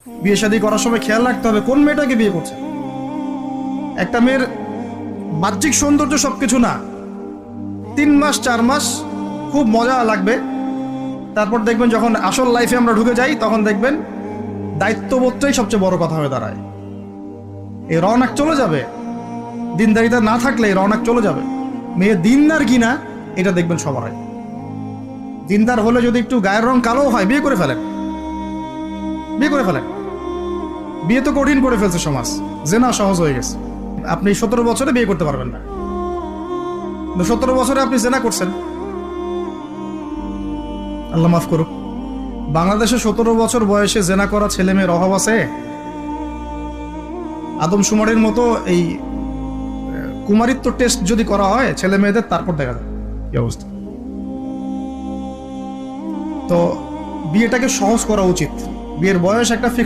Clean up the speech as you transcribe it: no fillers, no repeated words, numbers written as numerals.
বিয়ে শাদী করার সময় খেয়াল রাখতে হবে কোন মেয়েটাকে বিয়ে করছে। একটা মেয়ের বাহ্যিক সৌন্দর্য সবকিছু না, 3 মাস 4 মাস খুব মজা লাগবে, তারপর দেখবেন যখন আসল লাইফে আমরা ঢুকে যাই তখন দেখবেন দায়িত্ববোধটাই সবচেয়ে বড় কথা হয়ে দাঁড়ায়। এই রওনাক চলে যাবে, দিনদারিতা না থাকলে এই রওনাক চলে যাবে। মেয়ে দিনদার কিনা এটা দেখবেন সবাই। দিনদার হলে যদি একটু গায়ের রং কালো হয়, বিয়ে করে ফেলেন, বিয়ে করে ফেলেন। বিয়ে তো কঠিন করে ফেলছে সমাজ, জেনা সহজ হয়ে গেছে। আপনি 17 বছরে বিয়ে করতে পারবেন না, 17 বছরে আপনি জেনা করছেন, আল্লাহ মাফ করুক। বাংলাদেশে 17 বছর বয়সে জেনা করা ছেলে মেয়ের অভাব আছে? আদমশুমারির মতো এই কুমারিত্ব টেস্ট যদি করা হয় ছেলে মেয়েদের, তারপর দেখা যায় কি অবস্থা। তো বিয়েটাকে সহজ করা উচিত। বিয়ের বয়স একটা ফিক্স